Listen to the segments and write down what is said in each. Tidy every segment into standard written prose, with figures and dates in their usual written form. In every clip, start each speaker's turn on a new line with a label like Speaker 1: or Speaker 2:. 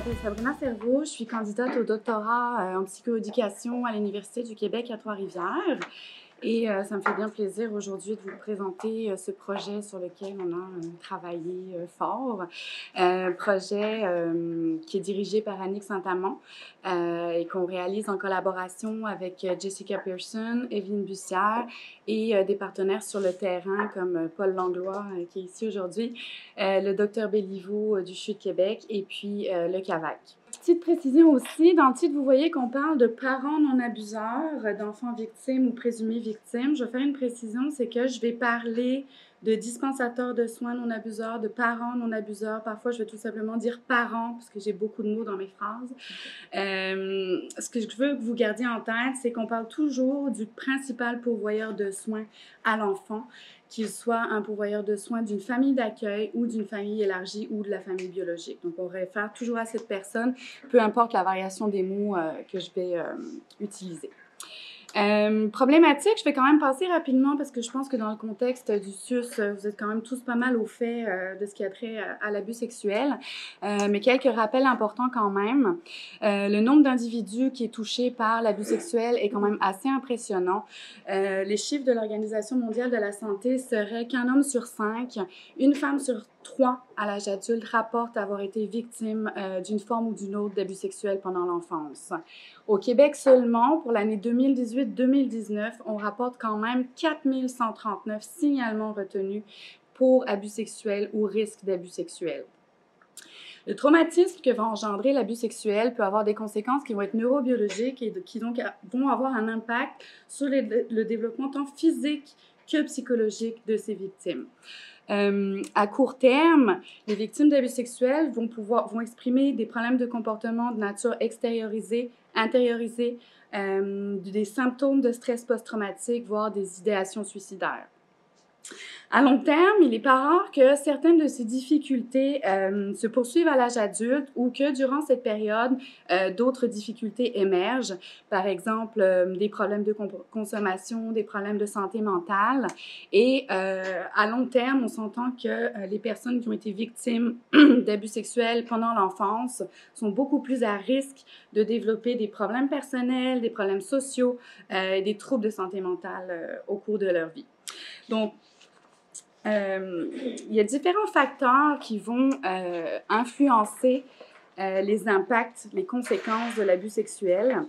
Speaker 1: m'appelle Sabrina Cerveau, je suis candidate au doctorat en psychoéducation à l'Université du Québec à Trois-Rivières. Et ça me fait bien plaisir aujourd'hui de vous présenter ce projet sur lequel on a travaillé fort. Projet qui est dirigé par Annick Saint-Amand et qu'on réalise en collaboration avec Jessica Pearson, Evelyne Bussière et des partenaires sur le terrain comme Paul Langlois qui est ici aujourd'hui, le Dr Béliveau du CHU de Québec et puis le CAVAC. Petite précision aussi, dans le titre, vous voyez qu'on parle de parents non abuseurs, d'enfants victimes ou présumés victimes. Je vais faire une précision, c'est que je vais parler de dispensateurs de soins non abuseurs, de parents non abuseurs. Parfois, je vais tout simplement dire parents, parce que j'ai beaucoup de mots dans mes phrases. Ce que je veux que vous gardiez en tête, c'est qu'on parle toujours du principal pourvoyeur de soins à l'enfant, qu'il soit un pourvoyeur de soins d'une famille d'accueil ou d'une famille élargie ou de la famille biologique. Donc, on réfère toujours à cette personne, peu importe la variation des mots que je vais utiliser. Problématique, je vais quand même passer rapidement parce que je pense que dans le contexte du CIUS, vous êtes quand même tous pas mal au fait de ce qui a trait à l'abus sexuel, mais quelques rappels importants quand même. Le nombre d'individus qui est touché par l'abus sexuel est quand même assez impressionnant. Les chiffres de l'Organisation mondiale de la santé seraient qu'un homme sur 5, une femme sur 3 à l'âge adulte rapporte avoir été victime d'une forme ou d'une autre d'abus sexuels pendant l'enfance. Au Québec seulement, pour l'année 2018-2019, on rapporte quand même 4139 signalements retenus pour abus sexuels ou risque d'abus sexuels. Le traumatisme que va engendrer l'abus sexuel peut avoir des conséquences qui vont être neurobiologiques et qui donc vont avoir un impact sur le développement tant physique que psychologique de ces victimes. À court terme, les victimes d'abus sexuels vont exprimer des problèmes de comportement de nature extériorisée, intériorisée, des symptômes de stress post-traumatique, voire des idéations suicidaires. À long terme, il n'est pas rare que certaines de ces difficultés se poursuivent à l'âge adulte ou que durant cette période, d'autres difficultés émergent. Par exemple, des problèmes de consommation, des problèmes de santé mentale. Et à long terme, on s'entend que les personnes qui ont été victimes d'abus sexuels pendant l'enfance sont beaucoup plus à risque de développer des problèmes personnels, des problèmes sociaux et des troubles de santé mentale au cours de leur vie. Donc, il y a différents facteurs qui vont influencer les impacts, les conséquences de l'abus sexuel.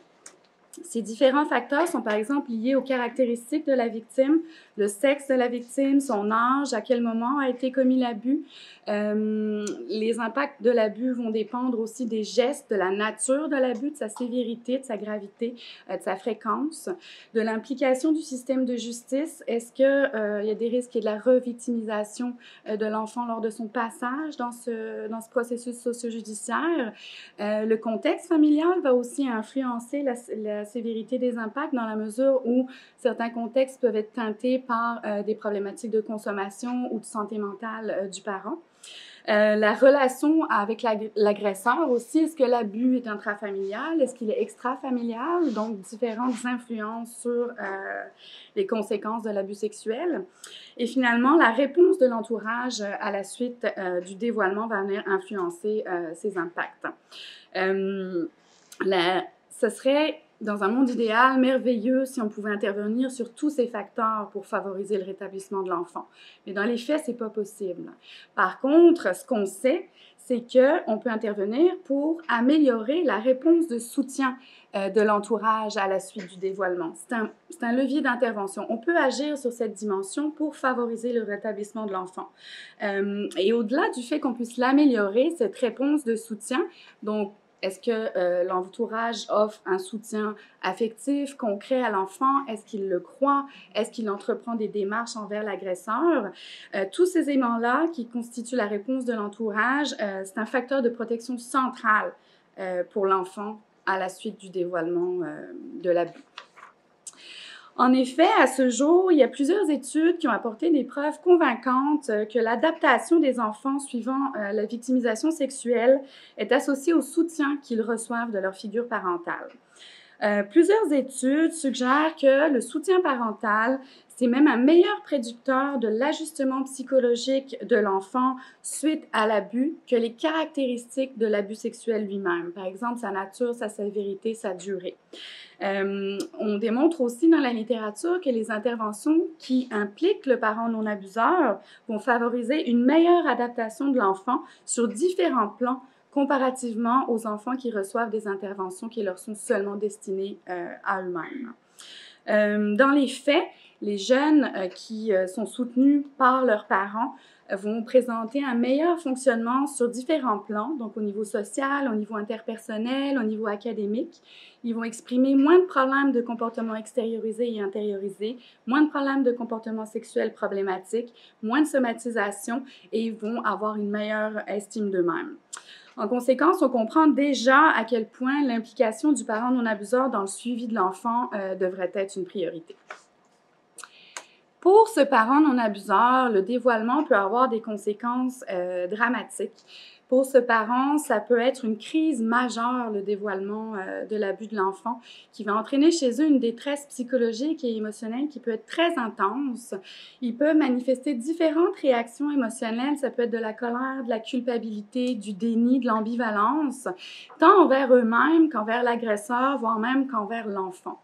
Speaker 1: Ces différents facteurs sont par exemple liés aux caractéristiques de la victime, le sexe de la victime, son âge, à quel moment a été commis l'abus. Les impacts de l'abus vont dépendre aussi des gestes, de la nature de l'abus, de sa sévérité, de sa gravité, de sa fréquence, de l'implication du système de justice. Est-ce qu'il y a des risques de la revictimisation de l'enfant lors de son passage dans ce processus socio-judiciaire? Le contexte familial va aussi influencer la sévérité des impacts dans la mesure où certains contextes peuvent être teintés par des problématiques de consommation ou de santé mentale du parent. La relation avec l'agresseur aussi, est-ce que l'abus est intrafamilial, est-ce qu'il est extrafamilial, donc différentes influences sur les conséquences de l'abus sexuel. Et finalement, la réponse de l'entourage à la suite du dévoilement va venir influencer ces impacts. Ce serait, dans un monde idéal, merveilleux si on pouvait intervenir sur tous ces facteurs pour favoriser le rétablissement de l'enfant. Mais dans les faits, c'est pas possible. Par contre, ce qu'on sait, c'est qu'on peut intervenir pour améliorer la réponse de soutien de l'entourage à la suite du dévoilement. C'est un levier d'intervention. On peut agir sur cette dimension pour favoriser le rétablissement de l'enfant. Et au-delà du fait qu'on puisse l'améliorer, cette réponse de soutien, donc est-ce que l'entourage offre un soutien affectif, concret à l'enfant? Est-ce qu'il le croit? Est-ce qu'il entreprend des démarches envers l'agresseur? Tous ces éléments-là qui constituent la réponse de l'entourage, c'est un facteur de protection central pour l'enfant à la suite du dévoilement de l'abus. En effet, à ce jour, il y a plusieurs études qui ont apporté des preuves convaincantes que l'adaptation des enfants suivant la victimisation sexuelle est associée au soutien qu'ils reçoivent de leur figure parentale. Plusieurs études suggèrent que le soutien parental, c'est même un meilleur prédicteur de l'ajustement psychologique de l'enfant suite à l'abus que les caractéristiques de l'abus sexuel lui-même. Par exemple, sa nature, sa sévérité, sa durée. On démontre aussi dans la littérature que les interventions qui impliquent le parent non abuseur vont favoriser une meilleure adaptation de l'enfant sur différents plans comparativement aux enfants qui reçoivent des interventions qui leur sont seulement destinées à eux-mêmes. Dans les faits, les jeunes qui sont soutenus par leurs parents vont présenter un meilleur fonctionnement sur différents plans, donc au niveau social, au niveau interpersonnel, au niveau académique. Ils vont exprimer moins de problèmes de comportement extériorisé et intériorisé, moins de problèmes de comportement sexuel problématique, moins de somatisation et ils vont avoir une meilleure estime d'eux-mêmes. En conséquence, on comprend déjà à quel point l'implication du parent non abuseur dans le suivi de l'enfant devrait être une priorité. Pour ce parent non abuseur, le dévoilement peut avoir des conséquences dramatiques. Pour ce parent, ça peut être une crise majeure, le dévoilement de l'abus de l'enfant, qui va entraîner chez eux une détresse psychologique et émotionnelle qui peut être très intense. Il peut manifester différentes réactions émotionnelles. Ça peut être de la colère, de la culpabilité, du déni, de l'ambivalence, tant envers eux-mêmes qu'envers l'agresseur, voire même qu'envers l'enfant.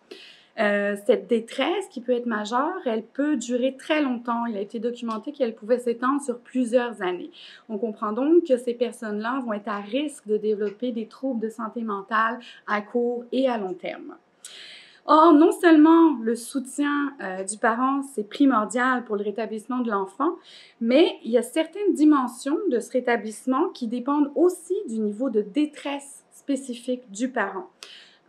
Speaker 1: Cette détresse qui peut être majeure, elle peut durer très longtemps. Il a été documenté qu'elle pouvait s'étendre sur plusieurs années. On comprend donc que ces personnes-là vont être à risque de développer des troubles de santé mentale à court et à long terme. Or, non seulement le soutien du parent, c'est primordial pour le rétablissement de l'enfant, mais il y a certaines dimensions de ce rétablissement qui dépendent aussi du niveau de détresse spécifique du parent.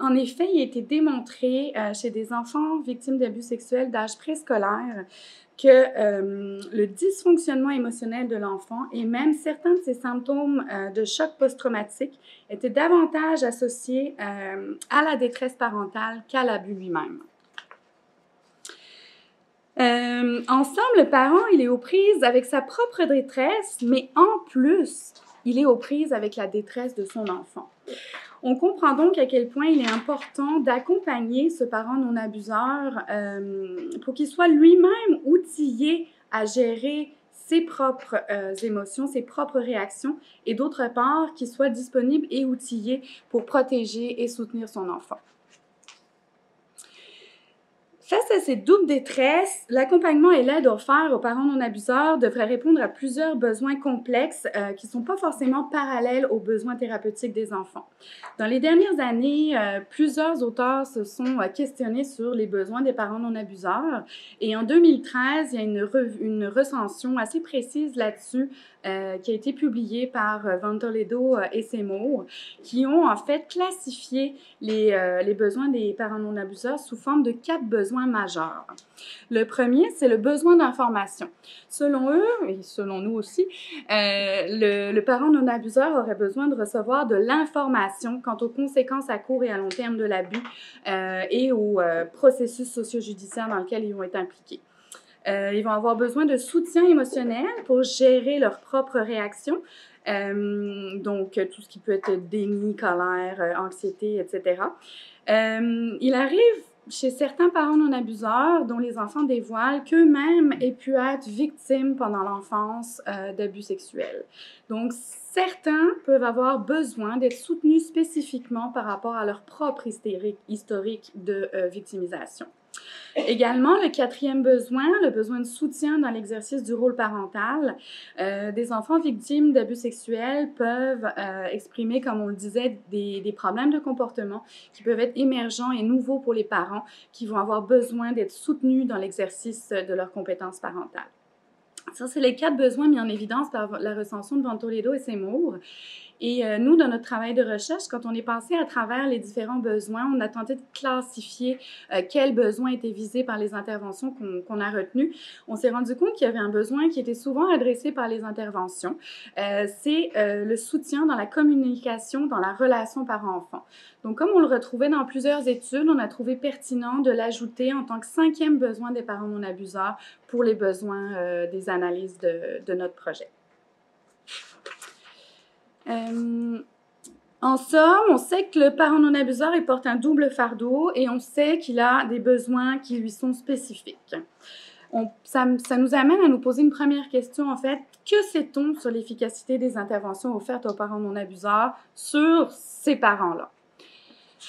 Speaker 1: En effet, il a été démontré chez des enfants victimes d'abus sexuels d'âge préscolaire que le dysfonctionnement émotionnel de l'enfant et même certains de ses symptômes de choc post-traumatique étaient davantage associés à la détresse parentale qu'à l'abus lui-même. Ensemble, le parent, il est aux prises avec sa propre détresse, mais en plus, il est aux prises avec la détresse de son enfant. On comprend donc à quel point il est important d'accompagner ce parent non abuseur pour qu'il soit lui-même outillé à gérer ses propres émotions, ses propres réactions, et d'autre part, qu'il soit disponible et outillé pour protéger et soutenir son enfant. Face à cette double détresse, l'accompagnement et l'aide offerte aux parents non abuseurs devraient répondre à plusieurs besoins complexes qui ne sont pas forcément parallèles aux besoins thérapeutiques des enfants. Dans les dernières années, plusieurs auteurs se sont questionnés sur les besoins des parents non abuseurs et en 2013, il y a une recension assez précise là-dessus qui a été publiée par Van-Toledo et Seymour, qui ont en fait classifié les besoins des parents non abuseurs sous forme de 4 besoins majeurs. Le premier, c'est le besoin d'information. Selon eux, et selon nous aussi, le parent non abuseur aurait besoin de recevoir de l'information quant aux conséquences à court et à long terme de l'abus et au processus socio-judiciaire dans lequel ils vont être impliqués. Ils vont avoir besoin de soutien émotionnel pour gérer leurs propres réactions, donc tout ce qui peut être déni, colère, anxiété, etc. Il arrive chez certains parents non abuseurs dont les enfants dévoilent qu'eux-mêmes aient pu être victimes pendant l'enfance d'abus sexuels. Donc, certains peuvent avoir besoin d'être soutenus spécifiquement par rapport à leur propre historique de victimisation. Également, le quatrième besoin, le besoin de soutien dans l'exercice du rôle parental. Des enfants victimes d'abus sexuels peuvent exprimer, comme on le disait, des problèmes de comportement qui peuvent être émergents et nouveaux pour les parents qui vont avoir besoin d'être soutenus dans l'exercice de leurs compétences parentales. Ça, c'est les 4 besoins mis en évidence par la recension de Van-Toledo et Seymour. Et nous, dans notre travail de recherche, quand on est passé à travers les différents besoins, on a tenté de classifier quels besoins étaient visés par les interventions qu'on a retenues. On s'est rendu compte qu'il y avait un besoin qui était souvent adressé par les interventions. C'est le soutien dans la communication, dans la relation parent-enfant. Donc, comme on le retrouvait dans plusieurs études, on a trouvé pertinent de l'ajouter en tant que 5e besoin des parents non abuseurs pour les besoins des analyses de notre projet. En somme, on sait que le parent non abuseur, il porte un double fardeau et on sait qu'il a des besoins qui lui sont spécifiques. Ça nous amène à nous poser une première question, en fait. Que sait-on sur l'efficacité des interventions offertes aux parents non abuseurs sur ces parents-là?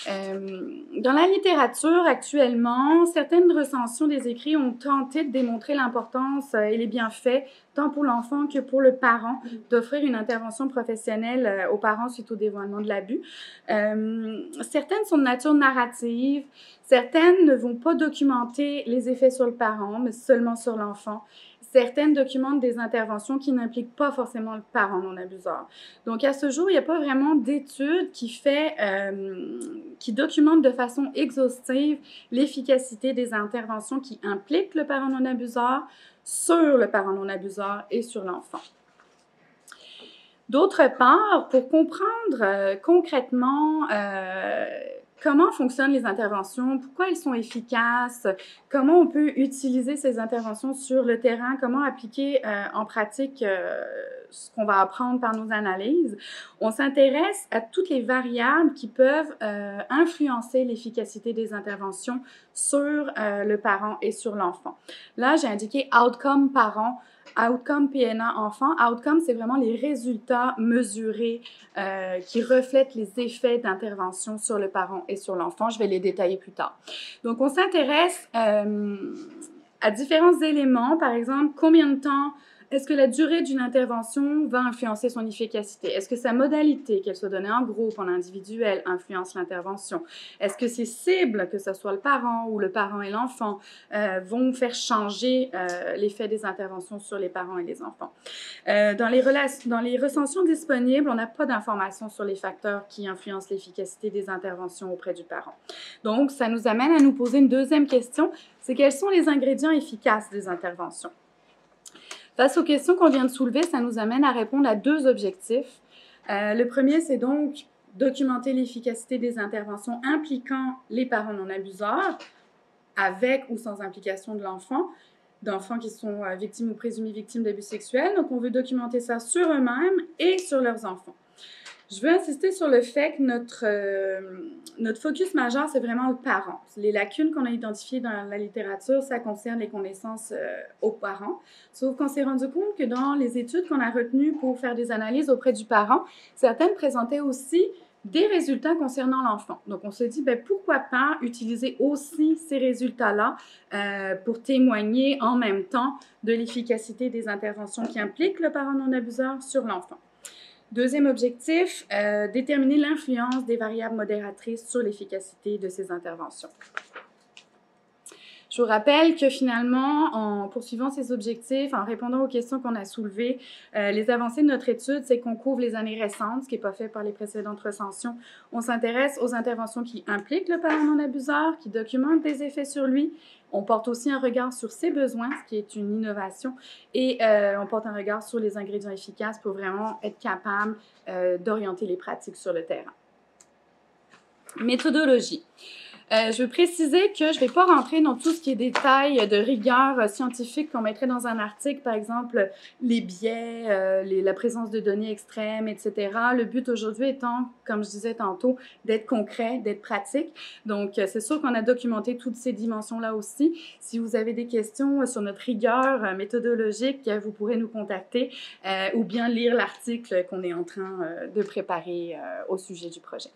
Speaker 1: Dans la littérature, actuellement, certaines recensions des écrits ont tenté de démontrer l'importance et les bienfaits, tant pour l'enfant que pour le parent, d'offrir une intervention professionnelle aux parents suite au dévoilement de l'abus. Certaines sont de nature narrative, certaines ne vont pas documenter les effets sur le parent, mais seulement sur l'enfant. Certaines documentent des interventions qui n'impliquent pas forcément le parent non abuseur. Donc, à ce jour, il n'y a pas vraiment d'études qui documentent de façon exhaustive l'efficacité des interventions qui impliquent le parent non abuseur sur le parent non abuseur et sur l'enfant. D'autre part, pour comprendre concrètement comment fonctionnent les interventions, pourquoi elles sont efficaces, comment on peut utiliser ces interventions sur le terrain, comment appliquer en pratique ce qu'on va apprendre par nos analyses, on s'intéresse à toutes les variables qui peuvent influencer l'efficacité des interventions sur le parent et sur l'enfant. Là, j'ai indiqué outcome parent. Outcome PNA enfant. Outcome, c'est vraiment les résultats mesurés qui reflètent les effets d'intervention sur le parent et sur l'enfant. Je vais les détailler plus tard. Donc, on s'intéresse à différents éléments. Par exemple, combien de temps est-ce que la durée d'une intervention va influencer son efficacité? Est-ce que sa modalité, qu'elle soit donnée en groupe, en individuel, influence l'intervention? Est-ce que ses cibles, que ce soit le parent ou le parent et l'enfant, vont faire changer l'effet des interventions sur les parents et les enfants? Dans les recensions disponibles, on n'a pas d'informations sur les facteurs qui influencent l'efficacité des interventions auprès du parent. Donc, ça nous amène à nous poser une deuxième question, c'est quels sont les ingrédients efficaces des interventions? Face aux questions qu'on vient de soulever, ça nous amène à répondre à deux objectifs. Le premier, c'est donc documenter l'efficacité des interventions impliquant les parents non abuseurs, avec ou sans implication de l'enfant, d'enfants qui sont victimes ou présumés victimes d'abus sexuels. Donc, on veut documenter ça sur eux-mêmes et sur leurs enfants. Je veux insister sur le fait que notre focus majeur, c'est vraiment le parent. Les lacunes qu'on a identifiées dans la littérature, ça concerne les connaissances aux parents. Sauf qu'on s'est rendu compte que dans les études qu'on a retenues pour faire des analyses auprès du parent, certaines présentaient aussi des résultats concernant l'enfant. Donc, on se dit, ben, pourquoi pas utiliser aussi ces résultats-là pour témoigner en même temps de l'efficacité des interventions qui impliquent le parent non abuseur sur l'enfant. Deuxième objectif, déterminer l'influence des variables modératrices sur l'efficacité de ces interventions. Je vous rappelle que finalement, en poursuivant ces objectifs, en répondant aux questions qu'on a soulevées, les avancées de notre étude, c'est qu'on couvre les années récentes, ce qui n'est pas fait par les précédentes recensions. On s'intéresse aux interventions qui impliquent le parent non abuseur, qui documentent des effets sur lui. On porte aussi un regard sur ses besoins, ce qui est une innovation, et on porte un regard sur les ingrédients efficaces pour vraiment être capable d'orienter les pratiques sur le terrain. Méthodologie. Je veux préciser que je ne vais pas rentrer dans tout ce qui est détails de rigueur scientifique qu'on mettrait dans un article, par exemple les biais, la présence de données extrêmes, etc. Le but aujourd'hui étant, comme je disais tantôt, d'être concret, d'être pratique. Donc, c'est sûr qu'on a documenté toutes ces dimensions-là aussi. Si vous avez des questions sur notre rigueur méthodologique, vous pourrez nous contacter ou bien lire l'article qu'on est en train de préparer au sujet du projet.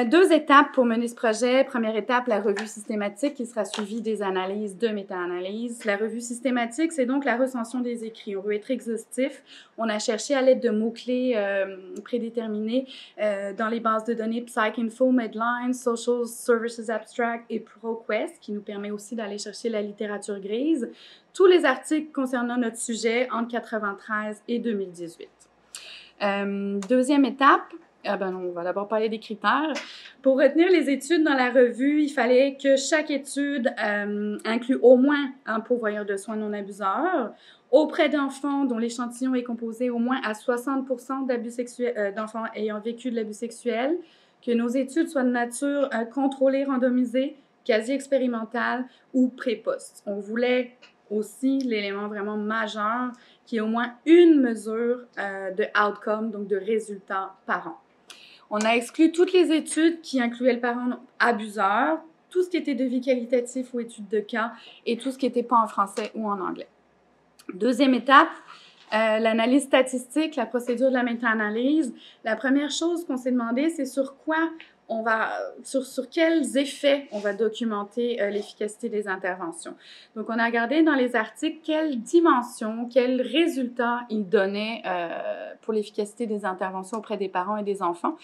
Speaker 1: Deux étapes pour mener ce projet. Première étape, la revue systématique qui sera suivie des analyses de méta-analyse. La revue systématique, c'est donc la recension des écrits. On veut être exhaustif. On a cherché à l'aide de mots-clés prédéterminés dans les bases de données PsycInfo, Medline, Social Services Abstract et ProQuest, qui nous permet aussi d'aller chercher la littérature grise. Tous les articles concernant notre sujet entre 1993 et 2018. Deuxième étape, on va d'abord parler des critères. Pour retenir les études dans la revue, il fallait que chaque étude inclue au moins un pourvoyeur de soins non abuseur auprès d'enfants dont l'échantillon est composé au moins à 60% d'abus sexuels, d'enfants ayant vécu de l'abus sexuel, que nos études soient de nature contrôlée, randomisée, quasi expérimentale ou pré-post. On voulait aussi l'élément vraiment majeur qui est au moins une mesure de outcome, donc de résultats par an. On a exclu toutes les études qui incluaient le parent abuseur, tout ce qui était devis qualitatif ou études de cas et tout ce qui n'était pas en français ou en anglais. Deuxième étape, l'analyse statistique, la procédure de la méta-analyse. La première chose qu'on s'est demandé, c'est sur quels effets on va documenter l'efficacité des interventions. Donc, on a regardé dans les articles quelles dimensions, quels résultats ils donnaient pour l'efficacité des interventions auprès des parents et des enfants.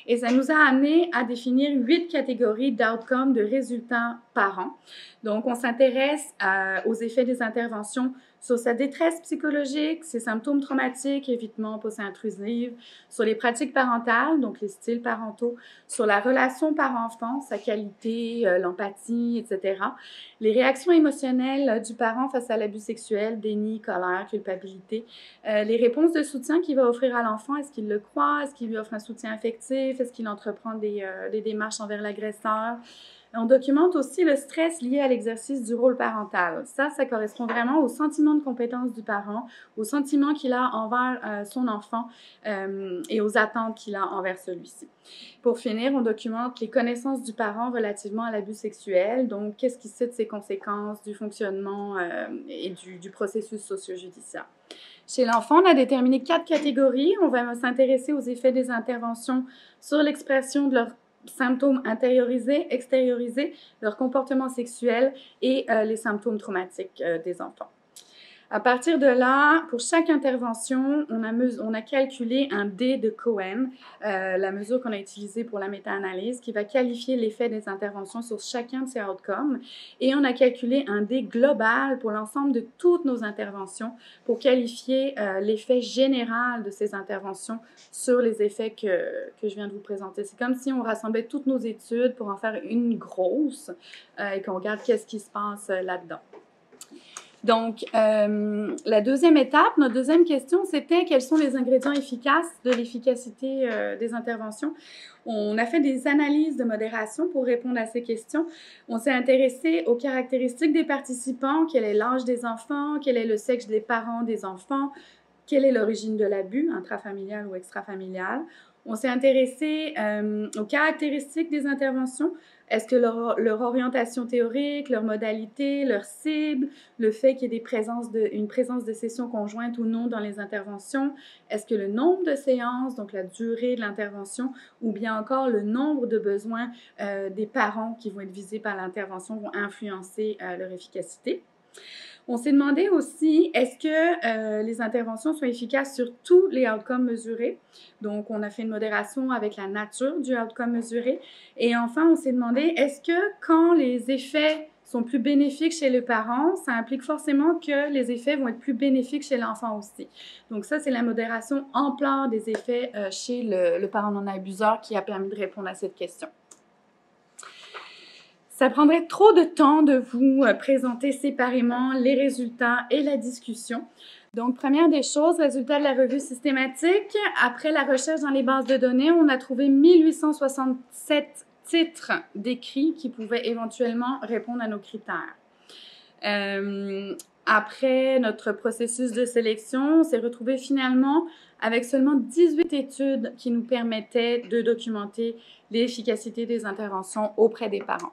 Speaker 1: Et ça nous a amené à définir 8 catégories d'outcomes, de résultats par an. Donc, on s'intéresse aux effets des interventions sur sa détresse psychologique, ses symptômes traumatiques, évitement, pensée intrusive, sur les pratiques parentales, donc les styles parentaux, sur la relation parent-enfant, sa qualité, l'empathie, etc. Les réactions émotionnelles du parent face à l'abus sexuel, déni, colère, culpabilité. Les réponses de soutien qu'il va offrir à l'enfant, est-ce qu'il le croit, est-ce qu'il lui offre un soutien affectif, est-ce qu'il entreprend des démarches envers l'agresseur. On documente aussi le stress lié à l'exercice du rôle parental. Ça correspond vraiment au sentiment de compétence du parent, au sentiment qu'il a envers son enfant et aux attentes qu'il a envers celui-ci. Pour finir, on documente les connaissances du parent relativement à l'abus sexuel. Donc, qu'est-ce qui cite ses conséquences du fonctionnement et du processus socio-judiciaire. Chez l'enfant, on a déterminé 4 catégories. On va s'intéresser aux effets des interventions sur l'expression de leur symptômes intériorisés, extériorisés, leur comportement sexuel et les symptômes traumatiques des enfants. À partir de là, pour chaque intervention, on a calculé un D de Cohen, la mesure qu'on a utilisée pour la méta-analyse, qui va qualifier l'effet des interventions sur chacun de ces outcomes. Et on a calculé un D global pour l'ensemble de toutes nos interventions pour qualifier l'effet général de ces interventions sur les effets que je viens de vous présenter. C'est comme si on rassemblait toutes nos études pour en faire une grosse et qu'on regarde qu'est-ce qui se passe là-dedans. Donc, la deuxième étape, notre deuxième question, c'était quels sont les ingrédients efficaces de l'efficacité des interventions. On a fait des analyses de modération pour répondre à ces questions. On s'est intéressé aux caractéristiques des participants, quel est l'âge des enfants, quel est le sexe des parents des enfants, quelle est l'origine de l'abus, intrafamilial ou extrafamilial. On s'est intéressé aux caractéristiques des interventions. Est-ce que leur orientation théorique, leur modalité, leur cible, le fait qu'il y ait une présence de sessions conjointes ou non dans les interventions, est-ce que le nombre de séances, donc la durée de l'intervention, ou bien encore le nombre de besoins des parents qui vont être visés par l'intervention vont influencer leur efficacité. On s'est demandé aussi, est-ce que les interventions sont efficaces sur tous les outcomes mesurés? Donc, on a fait une modération avec la nature du outcome mesuré. Et enfin, on s'est demandé, est-ce que quand les effets sont plus bénéfiques chez le parent, ça implique forcément que les effets vont être plus bénéfiques chez l'enfant aussi. Donc ça, c'est la modération ampleur des effets chez le parent non abuseur qui a permis de répondre à cette question. Ça prendrait trop de temps de vous présenter séparément les résultats et la discussion. Donc, première des choses, résultat de la revue systématique. Après la recherche dans les bases de données, on a trouvé 1867 titres d'écrits qui pouvaient éventuellement répondre à nos critères. Après notre processus de sélection, on s'est retrouvé finalement avec seulement 18 études qui nous permettaient de documenter l'efficacité des interventions auprès des parents.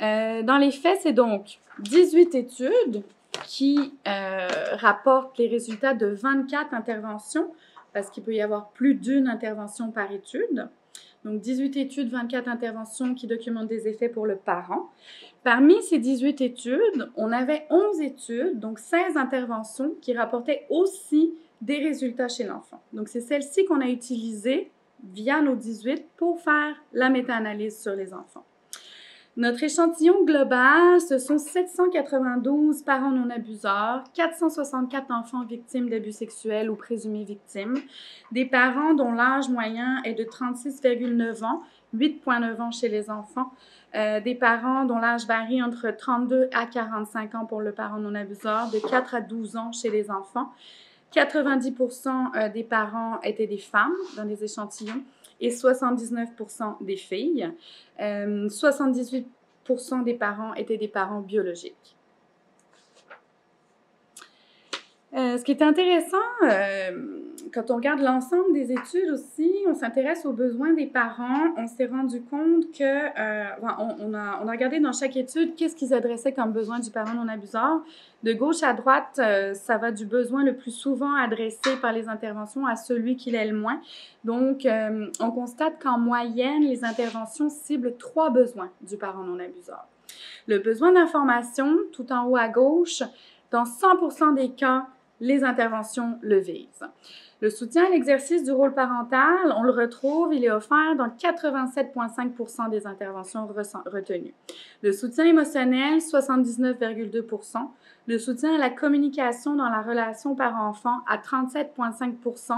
Speaker 1: Dans les faits, c'est donc 18 études qui rapportent les résultats de 24 interventions, parce qu'il peut y avoir plus d'une intervention par étude. Donc, 18 études, 24 interventions qui documentent des effets pour le parent. Parmi ces 18 études, on avait 11 études, donc 16 interventions qui rapportaient aussi des résultats chez l'enfant. Donc, c'est celle-ci qu'on a utilisée via nos 18 pour faire la méta-analyse sur les enfants. Notre échantillon global, ce sont 792 parents non abuseurs, 464 enfants victimes d'abus sexuels ou présumés victimes, des parents dont l'âge moyen est de 36,9 ans, 8,9 ans chez les enfants, des parents dont l'âge varie entre 32 à 45 ans pour le parent non abuseur, de 4 à 12 ans chez les enfants. 90% des parents étaient des femmes dans les échantillons et 79% des filles. 78% des parents étaient des parents biologiques. Ce qui est intéressant Quand on regarde l'ensemble des études aussi, on s'intéresse aux besoins des parents. On s'est rendu compte que, on a regardé dans chaque étude qu'est-ce qu'ils adressaient comme besoin du parent non abuseur. De gauche à droite, ça va du besoin le plus souvent adressé par les interventions à celui qui l'est le moins. Donc, on constate qu'en moyenne, les interventions ciblent 3 besoins du parent non abuseur. Le besoin d'information, tout en haut à gauche, dans 100% des cas, les interventions le visent. Le soutien à l'exercice du rôle parental, on le retrouve, il est offert dans 87,5% des interventions retenues. Le soutien émotionnel, 79,2%. Le soutien à la communication dans la relation parent-enfant à 37,5%.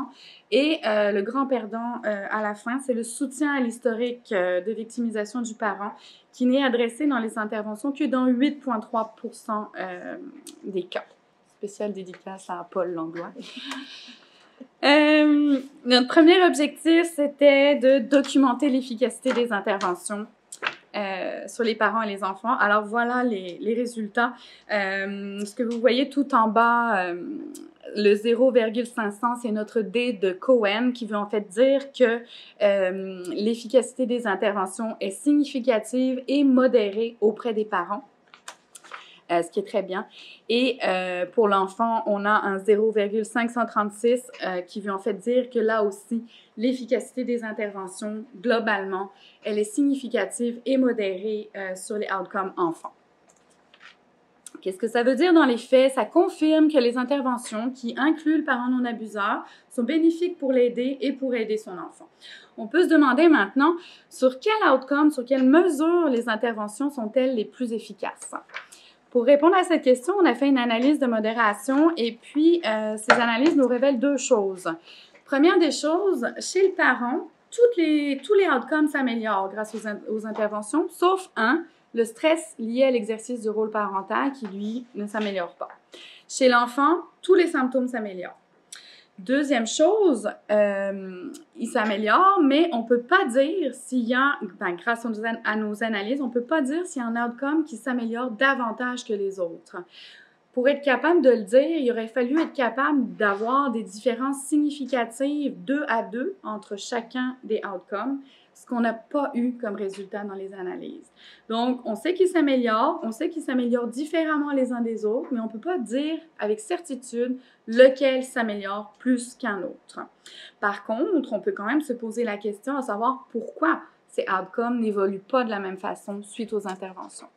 Speaker 1: Et le grand perdant à la fin, c'est le soutien à l'historique de victimisation du parent qui n'est adressé dans les interventions que dans 8,3% des cas. Spéciale dédicace à Paul Langlois. Notre premier objectif, c'était de documenter l'efficacité des interventions sur les parents et les enfants. Alors, voilà les résultats. Ce que vous voyez tout en bas, le 0,500, c'est notre D de Cohen qui veut en fait dire que l'efficacité des interventions est significative et modérée auprès des parents. Ce qui est très bien. Et pour l'enfant, on a un 0,536 qui veut en fait dire que là aussi, l'efficacité des interventions, globalement, elle est significative et modérée sur les outcomes enfants. Qu'est-ce que ça veut dire dans les faits? Ça confirme que les interventions qui incluent le parent non abuseur sont bénéfiques pour l'aider et pour aider son enfant. On peut se demander maintenant sur quel outcome, sur quelle mesure les interventions sont-elles les plus efficaces? Pour répondre à cette question, on a fait une analyse de modération et puis ces analyses nous révèlent 2 choses. Première des choses, chez le parent, tous les outcomes s'améliorent grâce aux interventions, sauf un, le stress lié à l'exercice du rôle parental qui, lui, ne s'améliore pas. Chez l'enfant, tous les symptômes s'améliorent. Deuxième chose, il s'améliore, mais on ne peut pas dire s'il y a, grâce à nos analyses, on ne peut pas dire s'il y a un outcome qui s'améliore davantage que les autres. Pour être capable de le dire, il aurait fallu être capable d'avoir des différences significatives 2 à 2 entre chacun des outcomes, ce qu'on n'a pas eu comme résultat dans les analyses. Donc, on sait qu'ils s'améliorent, on sait qu'ils s'améliorent différemment les uns des autres, mais on ne peut pas dire avec certitude lequel s'améliore plus qu'un autre. Par contre, on peut quand même se poser la question à savoir pourquoi ces outcomes n'évoluent pas de la même façon suite aux interventions.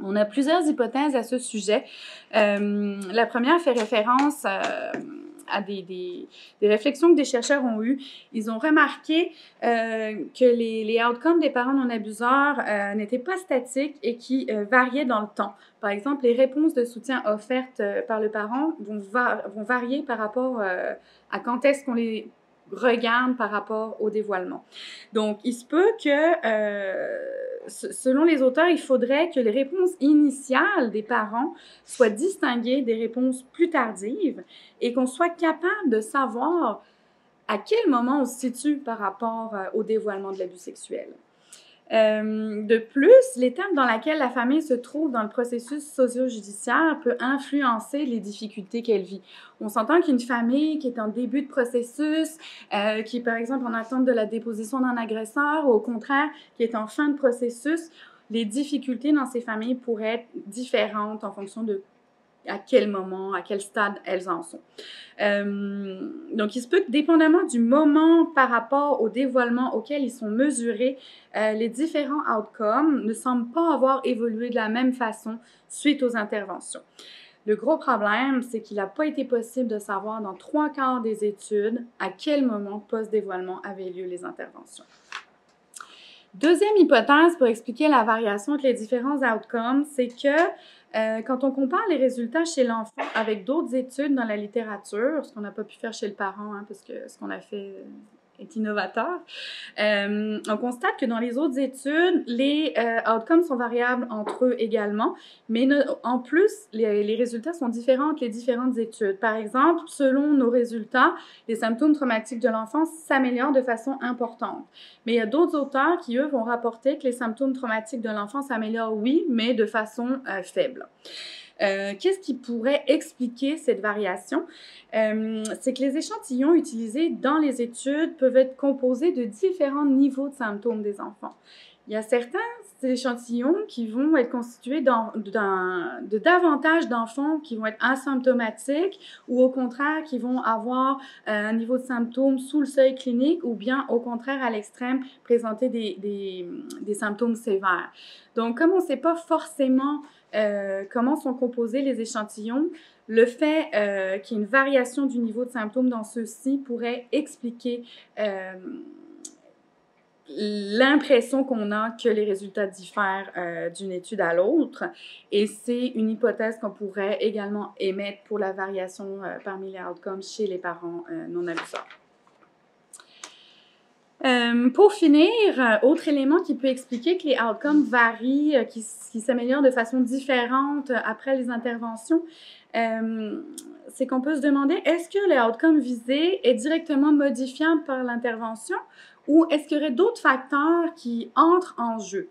Speaker 1: On a plusieurs hypothèses à ce sujet. La première fait référence à des réflexions que des chercheurs ont eues. Ils ont remarqué que les outcomes des parents non abuseurs n'étaient pas statiques et qui variaient dans le temps. Par exemple, les réponses de soutien offertes par le parent vont varier par rapport à quand est-ce qu'on les regarde par rapport au dévoilement. Donc, il se peut que, selon les auteurs, il faudrait que les réponses initiales des parents soient distinguées des réponses plus tardives et qu'on soit capable de savoir à quel moment on se situe par rapport au dévoilement de l'abus sexuel. De plus, l'étape dans laquelle la famille se trouve dans le processus socio-judiciaire peut influencer les difficultés qu'elle vit. On s'entend qu'une famille qui est en début de processus, qui est par exemple en attente de la déposition d'un agresseur, ou au contraire, qui est en fin de processus, les difficultés dans ces familles pourraient être différentes en fonction de à quel moment, à quel stade elles en sont. Donc, il se peut que, dépendamment du moment par rapport au dévoilement auquel ils sont mesurés, les différents outcomes ne semblent pas avoir évolué de la même façon suite aux interventions. Le gros problème, c'est qu'il n'a pas été possible de savoir dans 3/4 des études à quel moment post-dévoilement avaient lieu les interventions. Deuxième hypothèse pour expliquer la variation entre les différents outcomes, c'est que quand on compare les résultats chez l'enfant avec d'autres études dans la littérature, ce qu'on n'a pas pu faire chez le parent, parce que ce qu'on a fait est innovateur, on constate que dans les autres études, les outcomes sont variables entre eux également, mais en plus, les résultats sont différents entre les différentes études. Par exemple, selon nos résultats, les symptômes traumatiques de l'enfance s'améliorent de façon importante. Mais il y a d'autres auteurs qui, eux, vont rapporter que les symptômes traumatiques de l'enfance s'améliorent, oui, mais de façon faible. Qu'est-ce qui pourrait expliquer cette variation? C'est que les échantillons utilisés dans les études peuvent être composés de différents niveaux de symptômes des enfants. Il y a certains échantillons qui vont être constitués de davantage d'enfants qui vont être asymptomatiques ou au contraire qui vont avoir un niveau de symptômes sous le seuil clinique ou bien au contraire à l'extrême présenter des symptômes sévères. Donc comme on ne sait pas forcément comment sont composés les échantillons, le fait qu'il y ait une variation du niveau de symptômes dans ceux-ci pourrait expliquer l'impression qu'on a que les résultats diffèrent d'une étude à l'autre. Et c'est une hypothèse qu'on pourrait également émettre pour la variation parmi les outcomes chez les parents non abuseurs. Pour finir, autre élément qui peut expliquer que les outcomes varient, qui s'améliorent de façon différente après les interventions, c'est qu'on peut se demander, est-ce que le outcome visé est directement modifiable par l'intervention ou est-ce qu'il y aurait d'autres facteurs qui entrent en jeu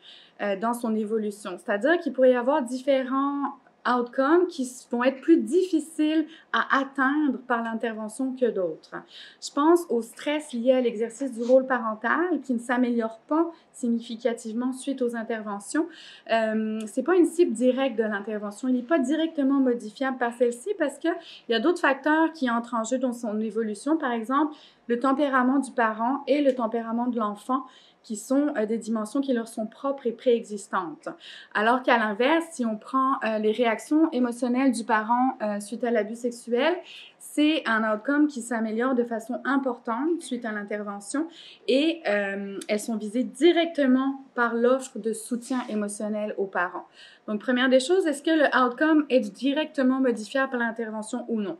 Speaker 1: dans son évolution? C'est-à-dire qu'il pourrait y avoir différents outcomes qui vont être plus difficiles à atteindre par l'intervention que d'autres. Je pense au stress lié à l'exercice du rôle parental qui ne s'améliore pas significativement suite aux interventions. C'est pas une cible directe de l'intervention. Il n'est pas directement modifiable par celle-ci parce qu'il y a d'autres facteurs qui entrent en jeu dans son évolution. Par exemple, le tempérament du parent et le tempérament de l'enfant qui sont des dimensions qui leur sont propres et préexistantes. Alors qu'à l'inverse, si on prend les réactions émotionnelles du parent suite à l'abus sexuel, c'est un outcome qui s'améliore de façon importante suite à l'intervention et elles sont visées directement par l'offre de soutien émotionnel aux parents. Donc, première des choses, est-ce que le outcome est directement modifiable par l'intervention ou non?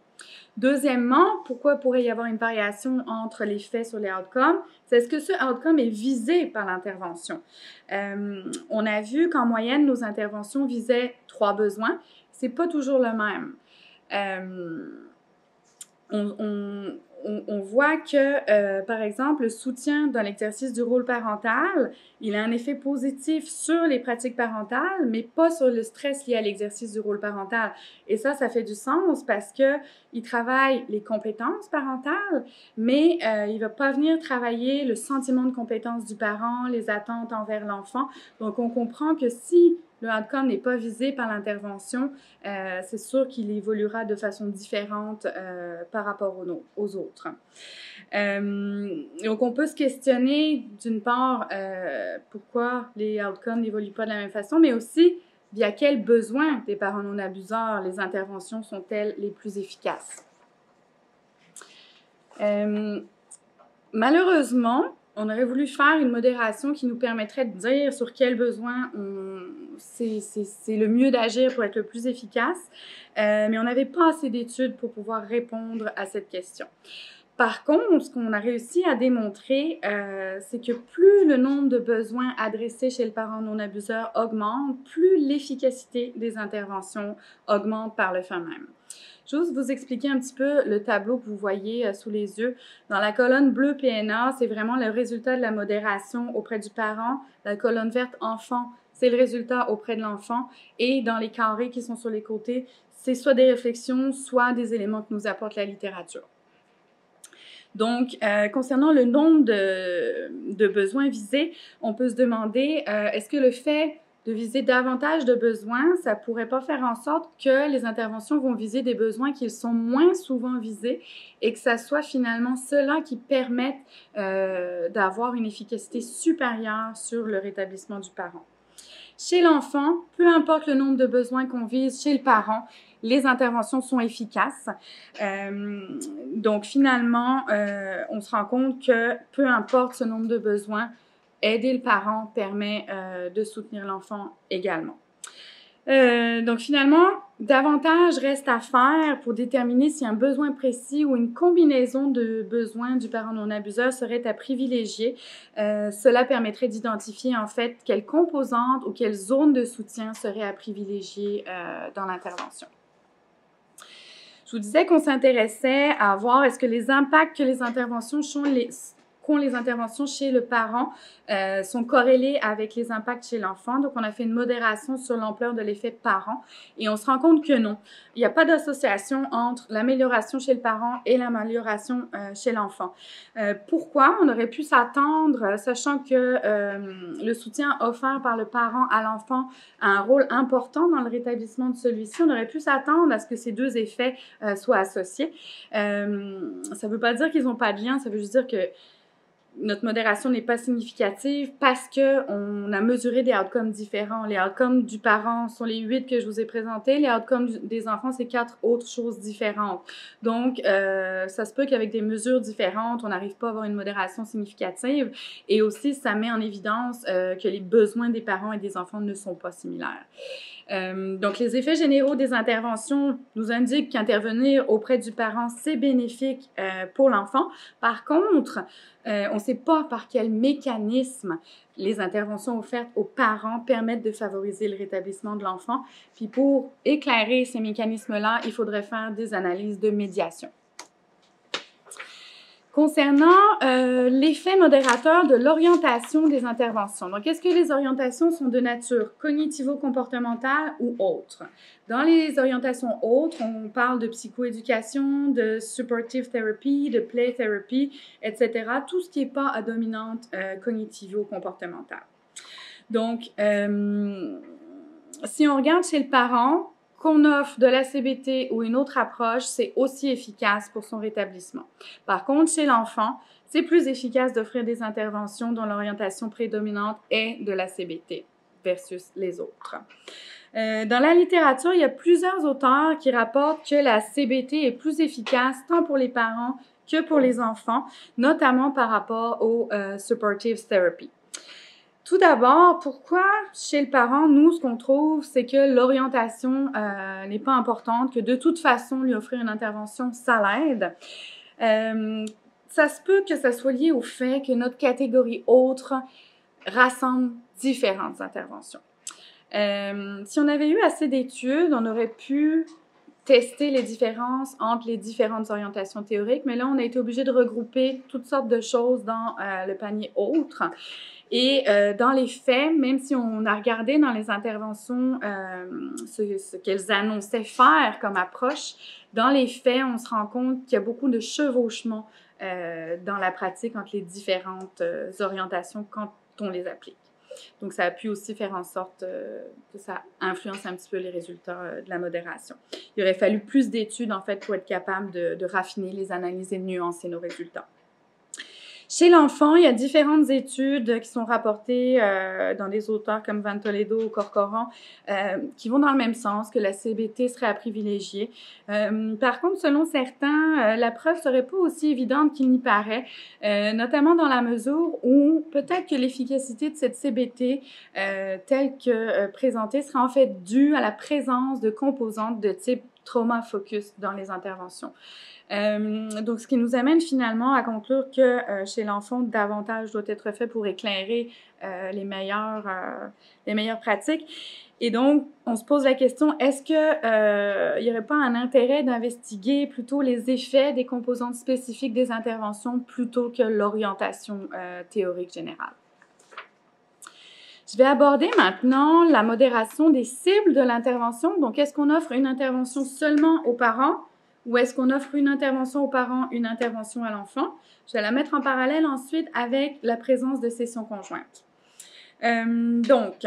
Speaker 1: Deuxièmement, pourquoi pourrait y avoir une variation entre les faits sur les outcomes? C'est est-ce que ce outcome est visé par l'intervention? On a vu qu'en moyenne, nos interventions visaient 3 besoins. C'est pas toujours le même. On voit que, par exemple, le soutien dans l'exercice du rôle parental, il a un effet positif sur les pratiques parentales, mais pas sur le stress lié à l'exercice du rôle parental. Et ça fait du sens parce qu'il travaille les compétences parentales, mais il ne va pas venir travailler le sentiment de compétence du parent, les attentes envers l'enfant. Donc, on comprend que si le outcome n'est pas visé par l'intervention, c'est sûr qu'il évoluera de façon différente par rapport aux autres. Donc, on peut se questionner, d'une part, pourquoi les outcomes n'évoluent pas de la même façon, mais aussi via quels besoins des parents non abuseurs les interventions sont-elles les plus efficaces. Malheureusement, on aurait voulu faire une modération qui nous permettrait de dire sur quels besoins c'est le mieux d'agir pour être le plus efficace, mais on n'avait pas assez d'études pour pouvoir répondre à cette question. Par contre, ce qu'on a réussi à démontrer, c'est que plus le nombre de besoins adressés chez le parent non abuseur augmente, plus l'efficacité des interventions augmente par le fait même. Je vais juste vous expliquer un petit peu le tableau que vous voyez sous les yeux. Dans la colonne bleue PNA, c'est vraiment le résultat de la modération auprès du parent. La colonne verte enfant, c'est le résultat auprès de l'enfant. Et dans les carrés qui sont sur les côtés, c'est soit des réflexions, soit des éléments que nous apporte la littérature. Donc, concernant le nombre de besoins visés, on peut se demander, est-ce que le fait de viser davantage de besoins, ça pourrait pas faire en sorte que les interventions vont viser des besoins qui sont moins souvent visés et que ça soit finalement ceux-là qui permettent d'avoir une efficacité supérieure sur le rétablissement du parent. Chez l'enfant, peu importe le nombre de besoins qu'on vise chez le parent, les interventions sont efficaces. Donc, finalement, on se rend compte que peu importe ce nombre de besoins, aider le parent permet de soutenir l'enfant également. Donc, finalement, davantage reste à faire pour déterminer si un besoin précis ou une combinaison de besoins du parent non abuseur serait à privilégier. Cela permettrait d'identifier, en fait, quelles composantes ou quelles zones de soutien seraient à privilégier dans l'intervention. Je vous disais qu'on s'intéressait à voir est-ce que les impacts que les interventions qu'ont les interventions chez le parent sont corrélées avec les impacts chez l'enfant. Donc, on a fait une modération sur l'ampleur de l'effet parent et on se rend compte que non. Il n'y a pas d'association entre l'amélioration chez le parent et l'amélioration chez l'enfant. Pourquoi? On aurait pu s'attendre, sachant que le soutien offert par le parent à l'enfant a un rôle important dans le rétablissement de celui-ci, on aurait pu s'attendre à ce que ces deux effets soient associés. Ça ne veut pas dire qu'ils n'ont pas de lien, ça veut juste dire que notre modération n'est pas significative parce qu'on a mesuré des outcomes différents. Les outcomes du parent sont les 8 que je vous ai présentés. Les outcomes des enfants, c'est 4 autres choses différentes. Donc, ça se peut qu'avec des mesures différentes, on n'arrive pas à avoir une modération significative. Et aussi, ça met en évidence que les besoins des parents et des enfants ne sont pas similaires. Donc, les effets généraux des interventions nous indiquent qu'intervenir auprès du parent, c'est bénéfique pour l'enfant. Par contre, on ne sait pas par quel mécanisme les interventions offertes aux parents permettent de favoriser le rétablissement de l'enfant. Puis pour éclairer ces mécanismes-là, il faudrait faire des analyses de médiation. Concernant l'effet modérateur de l'orientation des interventions. Donc, est-ce que les orientations sont de nature cognitivo-comportementale ou autre? Dans les orientations autres, on parle de psychoéducation, de supportive therapy, de play therapy, etc. Tout ce qui n'est pas à dominante cognitivo-comportementale. Donc, si on regarde chez le parent, qu'on offre de la CBT ou une autre approche, c'est aussi efficace pour son rétablissement. Par contre, chez l'enfant, c'est plus efficace d'offrir des interventions dont l'orientation prédominante est de la CBT versus les autres. Dans la littérature, il y a plusieurs auteurs qui rapportent que la CBT est plus efficace tant pour les parents que pour les enfants, notamment par rapport au supportive therapy. Tout d'abord, pourquoi chez le parent, nous, ce qu'on trouve, c'est que l'orientation n'est pas importante, que de toute façon, lui offrir une intervention, ça l'aide. Ça se peut que ça soit lié au fait que notre catégorie autre rassemble différentes interventions. Si on avait eu assez d'études, on aurait pu tester les différences entre les différentes orientations théoriques, mais là, on a été obligé de regrouper toutes sortes de choses dans le panier autre. Et dans les faits, même si on a regardé dans les interventions ce qu'elles annonçaient faire comme approche, dans les faits, on se rend compte qu'il y a beaucoup de chevauchements dans la pratique entre les différentes orientations quand on les applique. Donc, ça a pu aussi faire en sorte que ça influence un petit peu les résultats de la modération. Il aurait fallu plus d'études, en fait, pour être capable de raffiner les analyses et de nuancer nos résultats. Chez l'enfant, il y a différentes études qui sont rapportées dans des auteurs comme Van Toledo ou Corcoran qui vont dans le même sens, que la CBT serait à privilégier. Par contre, selon certains, la preuve serait pas aussi évidente qu'il n'y paraît, notamment dans la mesure où peut-être que l'efficacité de cette CBT telle que présentée serait en fait due à la présence de composantes de type trauma focus dans les interventions. Donc, ce qui nous amène finalement à conclure que chez l'enfant, davantage doit être fait pour éclairer les meilleures pratiques. Et donc, on se pose la question, est-ce que il n'y aurait pas un intérêt d'investiguer plutôt les effets des composantes spécifiques des interventions plutôt que l'orientation théorique générale? Je vais aborder maintenant la modération des cibles de l'intervention. Donc, est-ce qu'on offre une intervention seulement aux parents ou est-ce qu'on offre une intervention aux parents, une intervention à l'enfant? Je vais la mettre en parallèle ensuite avec la présence de sessions conjointes. Donc,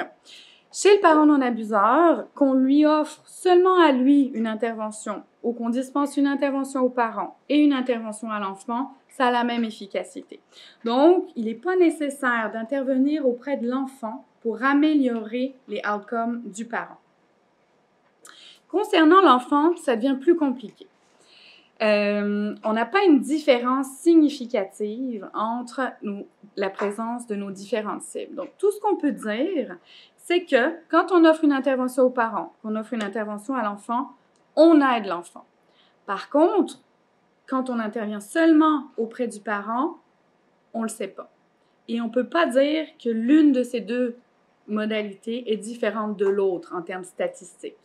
Speaker 1: chez le parent non abuseur, qu'on lui offre seulement à lui une intervention ou qu'on dispense une intervention aux parents et une intervention à l'enfant, ça a la même efficacité. Donc, il n'est pas nécessaire d'intervenir auprès de l'enfant pour améliorer les outcomes du parent. Concernant l'enfant, ça devient plus compliqué. On n'a pas une différence significative entre la présence de nos différentes cibles. Donc, tout ce qu'on peut dire, c'est que quand on offre une intervention aux parents, qu'on offre une intervention à l'enfant, on aide l'enfant. Par contre, quand on intervient seulement auprès du parent, on ne le sait pas. Et on ne peut pas dire que l'une de ces deux modalités est différente de l'autre en termes statistiques.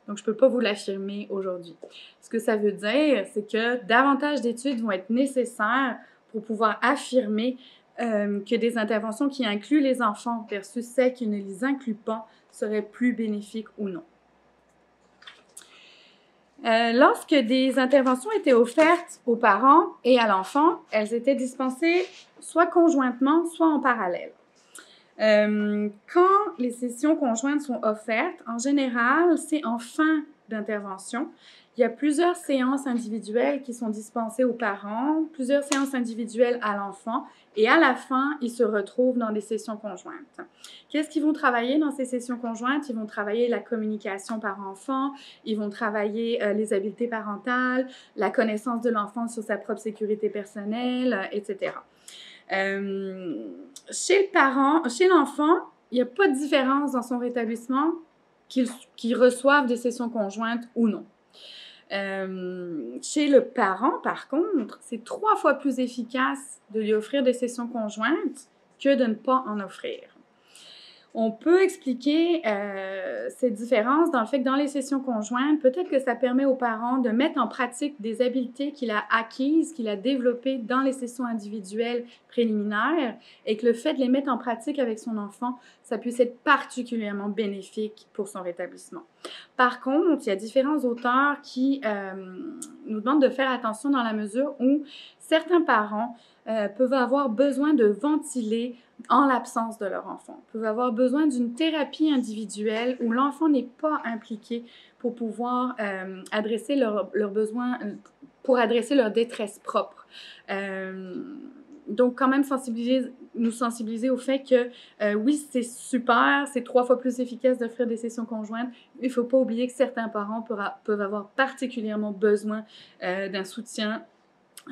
Speaker 1: Donc, je ne peux pas vous l'affirmer aujourd'hui. Ce que ça veut dire, c'est que davantage d'études vont être nécessaires pour pouvoir affirmer que des interventions qui incluent les enfants versus celles qui ne les incluent pas seraient plus bénéfiques ou non. Lorsque des interventions étaient offertes aux parents et à l'enfant, elles étaient dispensées soit conjointement, soit en parallèle. Quand les sessions conjointes sont offertes, en général, c'est en fin d'intervention. Il y a plusieurs séances individuelles qui sont dispensées aux parents, plusieurs séances individuelles à l'enfant, et à la fin, ils se retrouvent dans des sessions conjointes. Qu'est-ce qu'ils vont travailler dans ces sessions conjointes? Ils vont travailler la communication par enfant, ils vont travailler les habiletés parentales, la connaissance de l'enfant sur sa propre sécurité personnelle, etc. Chez l'enfant, il n'y a pas de différence dans son rétablissement qu'il reçoive des sessions conjointes ou non. Chez le parent, par contre, c'est 3 fois plus efficace de lui offrir des sessions conjointes que de ne pas en offrir. On peut expliquer cette différence dans le fait que dans les sessions conjointes, peut-être que ça permet aux parents de mettre en pratique des habiletés qu'il a acquises, qu'il a développées dans les sessions individuelles préliminaires et que le fait de les mettre en pratique avec son enfant, ça puisse être particulièrement bénéfique pour son rétablissement. Par contre, il y a différents auteurs qui nous demandent de faire attention dans la mesure où certains parents peuvent avoir besoin de ventiler en l'absence de leur enfant, peuvent avoir besoin d'une thérapie individuelle où l'enfant n'est pas impliqué pour pouvoir adresser leurs besoins, pour adresser leur détresse propre. Donc, quand même nous sensibiliser au fait que oui, c'est super, c'est 3 fois plus efficace d'offrir des sessions conjointes. Il ne faut pas oublier que certains parents peuvent avoir particulièrement besoin d'un soutien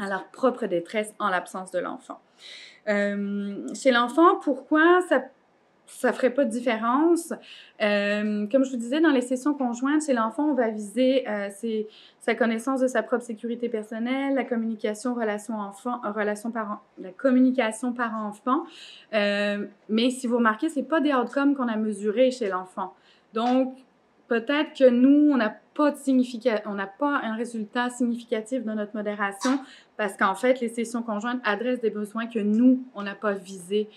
Speaker 1: à leur propre détresse en l'absence de l'enfant. Chez l'enfant, pourquoi ça ferait pas de différence? Comme je vous disais, dans les sessions conjointes, chez l'enfant, on va viser sa connaissance de sa propre sécurité personnelle, la communication la communication parent-enfant. Mais si vous remarquez, c'est pas des outcomes qu'on a mesurés chez l'enfant. Donc, peut-être que nous, on n'a pas un résultat significatif de notre modération parce qu'en fait, les sessions conjointes adressent des besoins que nous, on n'a pas visés,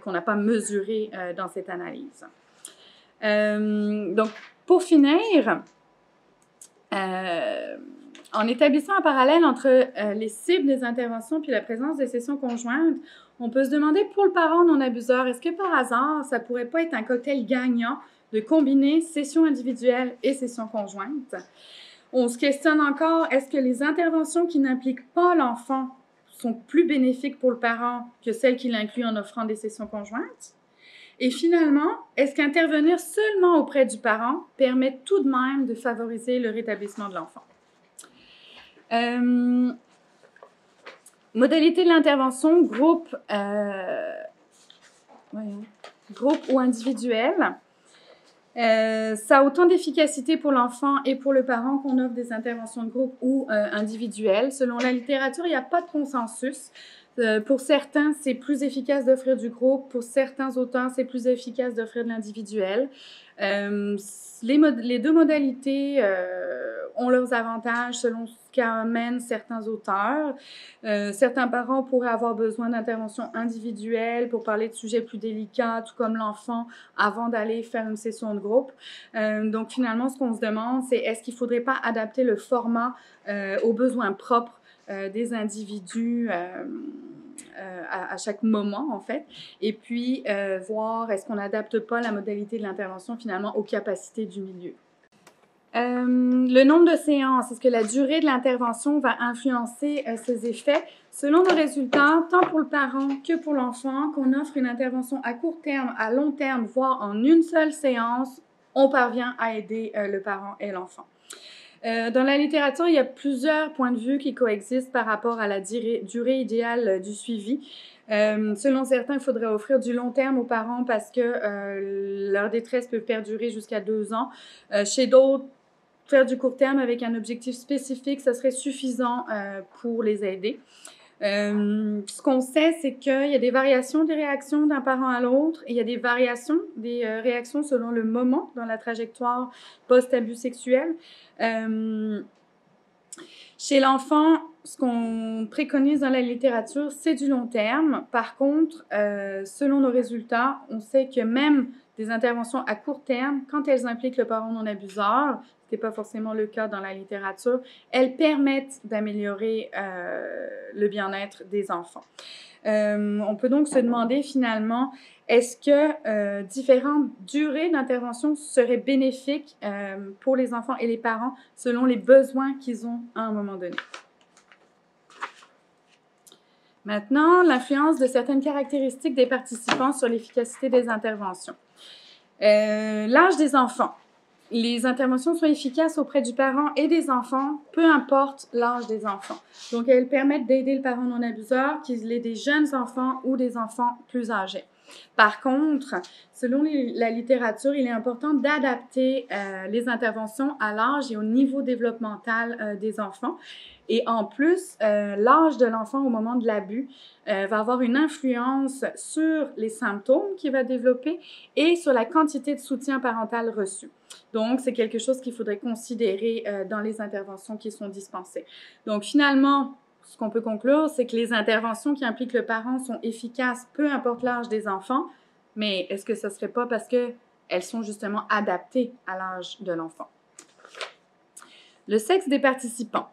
Speaker 1: qu'on n'a pas mesurés dans cette analyse. Donc, pour finir, en établissant un parallèle entre les cibles des interventions puis la présence des sessions conjointes, on peut se demander pour le parent non abuseur, est-ce que par hasard, ça pourrait pas être un cocktail gagnant de combiner sessions individuelles et sessions conjointes? On se questionne encore, est-ce que les interventions qui n'impliquent pas l'enfant sont plus bénéfiques pour le parent que celles qui l'incluent en offrant des sessions conjointes? Et finalement, est-ce qu'intervenir seulement auprès du parent permet tout de même de favoriser le rétablissement de l'enfant? Modalité de l'intervention, groupe ou individuel. Ça a autant d'efficacité pour l'enfant et pour le parent qu'on offre des interventions de groupe ou individuelles. Selon la littérature, il n'y a pas de consensus. Pour certains, c'est plus efficace d'offrir du groupe. Pour certains auteurs, c'est plus efficace d'offrir de l'individuel. Les 2 modalités ont leurs avantages selon ce qu'amènent certains auteurs. Certains parents pourraient avoir besoin d'interventions individuelles pour parler de sujets plus délicats, tout comme l'enfant, avant d'aller faire une session de groupe. Donc, finalement, ce qu'on se demande, c'est est-ce qu'il ne faudrait pas adapter le format aux besoins propres des individus à chaque moment, en fait, et puis voir est-ce qu'on n'adapte pas la modalité de l'intervention, finalement, aux capacités du milieu. Le nombre de séances, est-ce que la durée de l'intervention va influencer ces effets? Selon nos résultats, tant pour le parent que pour l'enfant, qu'on offre une intervention à court terme, à long terme, voire en une seule séance, on parvient à aider le parent et l'enfant. Dans la littérature, il y a plusieurs points de vue qui coexistent par rapport à la durée idéale du suivi. Selon certains, il faudrait offrir du long terme aux parents parce que leur détresse peut perdurer jusqu'à 2 ans. Chez d'autres, faire du court terme avec un objectif spécifique, ça serait suffisant pour les aider. Ce qu'on sait, c'est qu'il y a des variations des réactions d'un parent à l'autre et il y a des variations des réactions selon le moment dans la trajectoire post-abus sexuel. Chez l'enfant, ce qu'on préconise dans la littérature, c'est du long terme. Par contre, selon nos résultats, on sait que même des interventions à court terme, quand elles impliquent le parent non abuseur, ce n'est pas forcément le cas dans la littérature, elles permettent d'améliorer le bien-être des enfants. On peut donc se demander finalement, est-ce que différentes durées d'intervention seraient bénéfiques pour les enfants et les parents selon les besoins qu'ils ont à un moment donné? Maintenant, l'influence de certaines caractéristiques des participants sur l'efficacité des interventions. L'âge des enfants. Les interventions sont efficaces auprès du parent et des enfants, peu importe l'âge des enfants. Donc, elles permettent d'aider le parent non abuseur, qu'il ait des jeunes enfants ou des enfants plus âgés. Par contre, selon la littérature, il est important d'adapter les interventions à l'âge et au niveau développemental des enfants. Et en plus, l'âge de l'enfant au moment de l'abus va avoir une influence sur les symptômes qu'il va développer et sur la quantité de soutien parental reçu. Donc, c'est quelque chose qu'il faudrait considérer dans les interventions qui sont dispensées. Donc, finalement, ce qu'on peut conclure, c'est que les interventions qui impliquent le parent sont efficaces, peu importe l'âge des enfants, mais est-ce que ce ne serait pas parce qu'elles sont justement adaptées à l'âge de l'enfant? Le sexe des participants.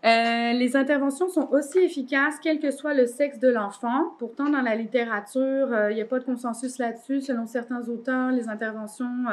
Speaker 1: Les interventions sont aussi efficaces, quel que soit le sexe de l'enfant. Pourtant, dans la littérature, il n'y a pas de consensus là-dessus. Selon certains auteurs, les interventions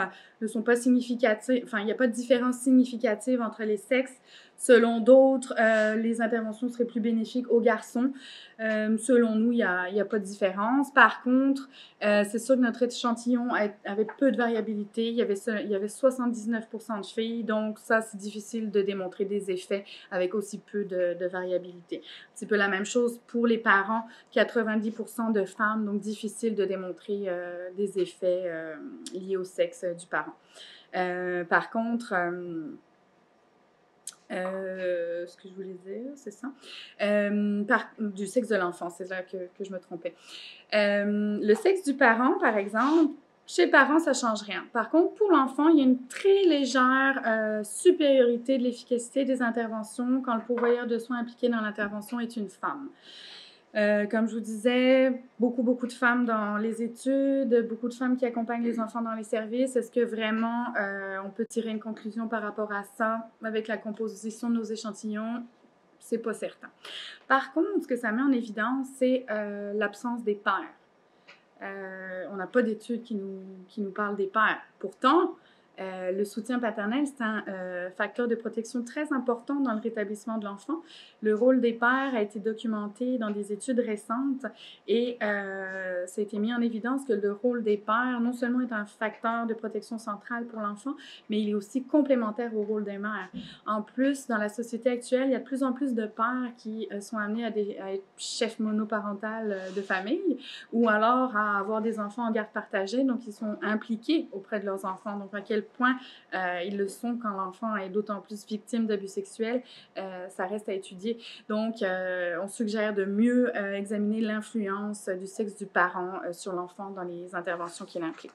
Speaker 1: ne sont pas significatives. Enfin, il n'y a pas de différence significative entre les sexes. Selon d'autres, les interventions seraient plus bénéfiques aux garçons. Selon nous, il n'y a pas de différence. Par contre, c'est sûr que notre échantillon avait peu de variabilité. Il y avait 79% de filles. Donc, ça, c'est difficile de démontrer des effets avec aussi peu de variabilité. C'est un peu la même chose pour les parents, 90% de femmes, donc difficile de démontrer des effets liés au sexe du parent. Par contre, ce que je voulais dire, c'est ça, du sexe de l'enfant, c'est là que je me trompais. Le sexe du parent, par exemple, chez le parent, ça ne change rien. Par contre, pour l'enfant, il y a une très légère supériorité de l'efficacité des interventions quand le pourvoyeur de soins impliqué dans l'intervention est une femme. Comme je vous disais, beaucoup de femmes dans les études, beaucoup de femmes qui accompagnent les enfants dans les services. Est-ce que vraiment on peut tirer une conclusion par rapport à ça avec la composition de nos échantillons? C'est pas certain. Par contre, ce que ça met en évidence, c'est l'absence des pères. On n'a pas d'études qui nous parlent des pères. Pourtant, le soutien paternel, c'est un facteur de protection très important dans le rétablissement de l'enfant. Le rôle des pères a été documenté dans des études récentes et ça a été mis en évidence que le rôle des pères, non seulement est un facteur de protection central pour l'enfant, mais il est aussi complémentaire au rôle des mères. En plus, dans la société actuelle, il y a de plus en plus de pères qui sont amenés à être chefs monoparentales de famille ou alors à avoir des enfants en garde partagée, donc ils sont impliqués auprès de leurs enfants. Donc, à quel point ils le sont quand l'enfant est d'autant plus victime d'abus sexuels, ça reste à étudier. Donc, on suggère de mieux examiner l'influence du sexe du parent sur l'enfant dans les interventions qu'il implique.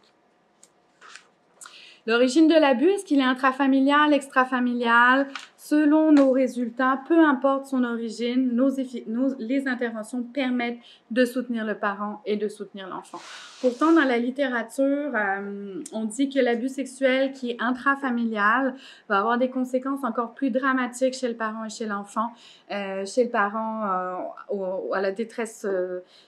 Speaker 1: L'origine de l'abus, est-ce qu'il est intrafamilial, extrafamilial? Selon nos résultats, peu importe son origine, les interventions permettent de soutenir le parent et de soutenir l'enfant. Pourtant, dans la littérature, on dit que l'abus sexuel qui est intrafamilial va avoir des conséquences encore plus dramatiques chez le parent et chez l'enfant. Chez le parent, à la détresse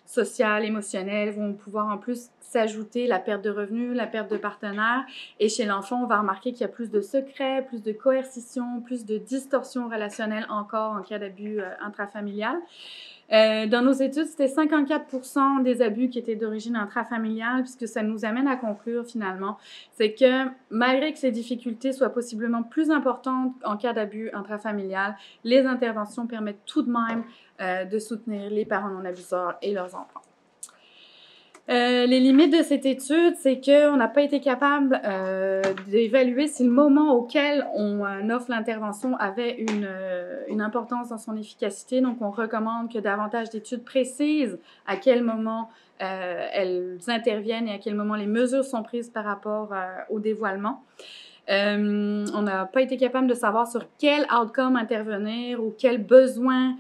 Speaker 1: sociale, émotionnelle, vont pouvoir en plus s'ajouter la perte de revenus, la perte de partenaire. Et chez l'enfant, on va remarquer qu'il y a plus de secrets, plus de coercition, plus de distorsion relationnelle encore en cas d'abus intrafamilial. Dans nos études, c'était 54% des abus qui étaient d'origine intrafamiliale, puisque ça nous amène à conclure finalement, c'est que malgré que ces difficultés soient possiblement plus importantes en cas d'abus intrafamilial, les interventions permettent tout de même de soutenir les parents non abuseurs et leurs enfants. Les limites de cette étude, c'est qu'on n'a pas été capable d'évaluer si le moment auquel on offre l'intervention avait une importance dans son efficacité. Donc, on recommande que davantage d'études précisent à quel moment elles interviennent et à quel moment les mesures sont prises par rapport au dévoilement. On n'a pas été capable de savoir sur quel outcome intervenir ou quel besoin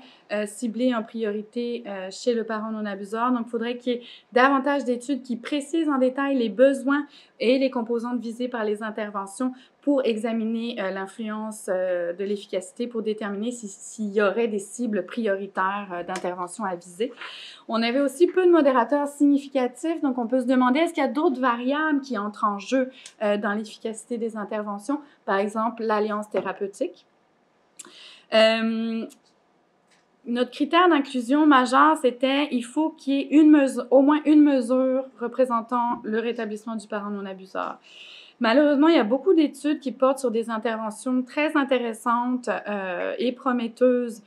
Speaker 1: cibler en priorité chez le parent non abuseur. Donc, il faudrait qu'il y ait davantage d'études qui précisent en détail les besoins et les composantes visées par les interventions pour examiner l'influence de l'efficacité, pour déterminer s'il y aurait des cibles prioritaires d'intervention à viser. On avait aussi peu de modérateurs significatifs, donc on peut se demander est-ce qu'il y a d'autres variables qui entrent en jeu dans l'efficacité des interventions, par exemple l'alliance thérapeutique. Notre critère d'inclusion majeur, c'était il faut qu'il y ait au moins une mesure représentant le rétablissement du parent non abuseur. Malheureusement, il y a beaucoup d'études qui portent sur des interventions très intéressantes et prometteuses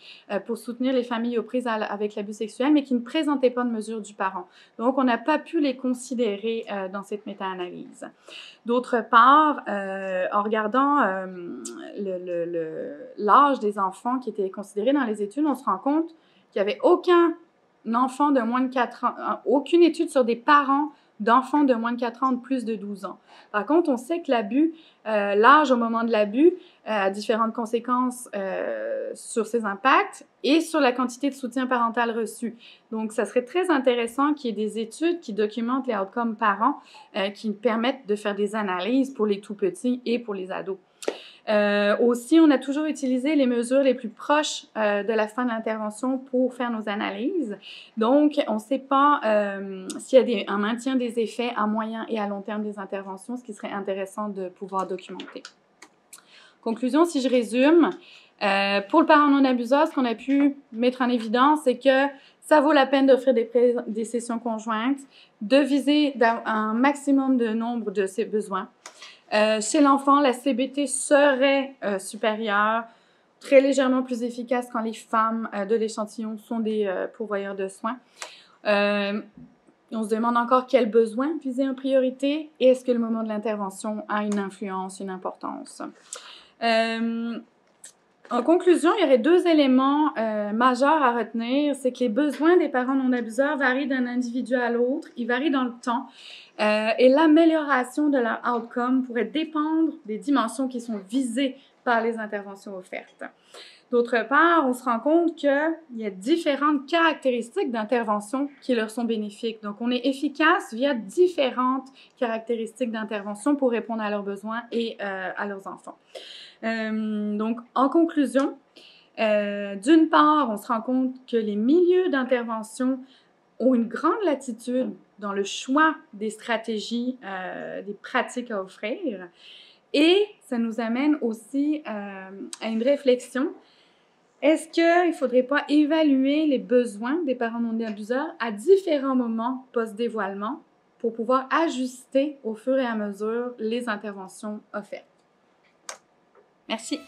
Speaker 1: pour soutenir les familles aux prises avec l'abus sexuel, mais qui ne présentaient pas de mesure du parent. Donc, on n'a pas pu les considérer dans cette méta-analyse. D'autre part, en regardant l'âge des enfants qui étaient considérés dans les études, on se rend compte qu'il n'y avait aucun enfant de moins de 4 ans, aucune étude sur des parents d'enfants de moins de 4 ans de plus de 12 ans. Par contre, on sait que l'abus, l'âge au moment de l'abus a différentes conséquences sur ses impacts et sur la quantité de soutien parental reçu. Donc, ça serait très intéressant qu'il y ait des études qui documentent les outcomes parents qui permettent de faire des analyses pour les tout-petits et pour les ados. Aussi, on a toujours utilisé les mesures les plus proches de la fin de l'intervention pour faire nos analyses. Donc, on ne sait pas s'il y a un maintien des effets à moyen et à long terme des interventions, ce qui serait intéressant de pouvoir documenter. Conclusion, si je résume, pour le parent non abuseur, ce qu'on a pu mettre en évidence, c'est que ça vaut la peine d'offrir des sessions conjointes, de viser un maximum de nombre de ses besoins. Chez l'enfant, la CBT serait supérieure, très légèrement plus efficace quand les femmes de l'échantillon sont des pourvoyeurs de soins. On se demande encore quels besoins viser en priorité et est-ce que le moment de l'intervention a une influence, une importance. En conclusion, il y aurait deux éléments majeurs à retenir. C'est que les besoins des parents non abuseurs varient d'un individu à l'autre, ils varient dans le temps. Et l'amélioration de leur outcome pourrait dépendre des dimensions qui sont visées par les interventions offertes. D'autre part, on se rend compte qu'il y a différentes caractéristiques d'intervention qui leur sont bénéfiques. Donc, on est efficace via différentes caractéristiques d'intervention pour répondre à leurs besoins et à leurs enfants. Donc, en conclusion, d'une part, on se rend compte que les milieux d'intervention ont une grande latitude dans le choix des stratégies, des pratiques à offrir. Et ça nous amène aussi à une réflexion. Est-ce qu'il ne faudrait pas évaluer les besoins des parents non abuseurs à différents moments post-dévoilement pour pouvoir ajuster au fur et à mesure les interventions offertes? Merci.